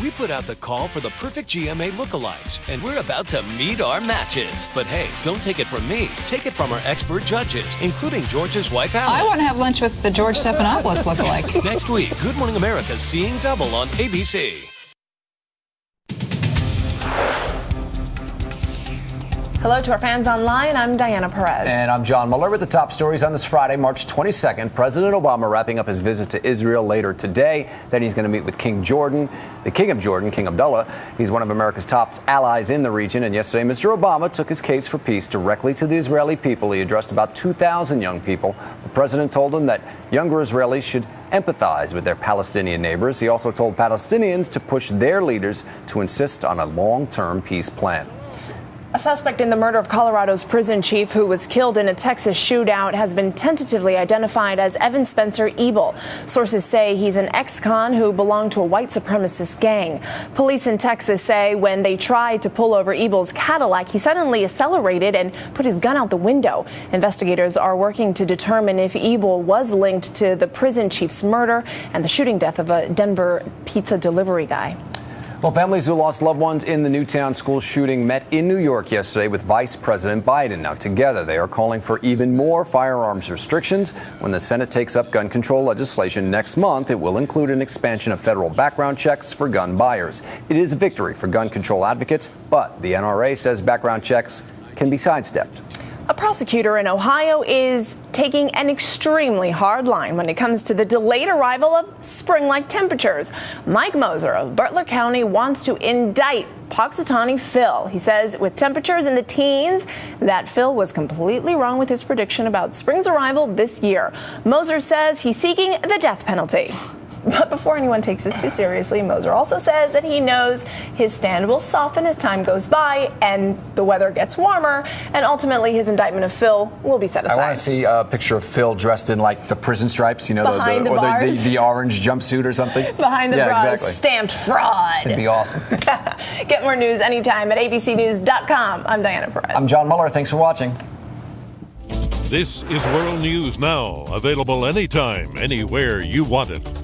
We put out the call for the perfect GMA lookalikes, and we're about to meet our matches. But hey, don't take it from me. Take it from our expert judges, including George's wife, Alan. I want to have lunch with the George Stephanopoulos lookalike. Next week, Good Morning America's Seeing Double on ABC. Hello to our fans online. I'm Diana Perez. And I'm John Muller with the top stories on this Friday, March 22nd. President Obama wrapping up his visit to Israel later today. Then he's going to meet with King Jordan, the King of Jordan, King Abdullah. He's one of America's top allies in the region. And yesterday, Mr. Obama took his case for peace directly to the Israeli people. He addressed about 2,000 young people. The president told them that younger Israelis should empathize with their Palestinian neighbors. He also told Palestinians to push their leaders to insist on a long-term peace plan. A suspect in the murder of Colorado's prison chief who was killed in a Texas shootout has been tentatively identified as Evan Spencer Ebel. Sources say he's an ex-con who belonged to a white supremacist gang. Police in Texas say when they tried to pull over Ebel's Cadillac, he suddenly accelerated and put his gun out the window. Investigators are working to determine if Ebel was linked to the prison chief's murder and the shooting death of a Denver pizza delivery guy. Well, families who lost loved ones in the Newtown school shooting met in New York yesterday with Vice President Biden. Now, together, they are calling for even more firearms restrictions. When the Senate takes up gun control legislation next month, it will include an expansion of federal background checks for gun buyers. It is a victory for gun control advocates, but the NRA says background checks can be sidestepped. A prosecutor in Ohio is taking an extremely hard line when it comes to the delayed arrival of spring-like temperatures. Mike Moser of Butler County wants to indict Punxsutawney Phil. He says with temperatures in the teens, that Phil was completely wrong with his prediction about spring's arrival this year. Moser says he's seeking the death penalty. But before anyone takes this too seriously, Moser also says that he knows his stand will soften as time goes by and the weather gets warmer, and ultimately his indictment of Phil will be set aside. I want to see a picture of Phil dressed in like the prison stripes, you know, the orange jumpsuit or something. Behind the bras, exactly. Stamped fraud. It'd be awesome. Get more news anytime at abcnews.com. I'm Diana Perez. I'm John Muller. Thanks for watching. This is World News Now, available anytime, anywhere you want it.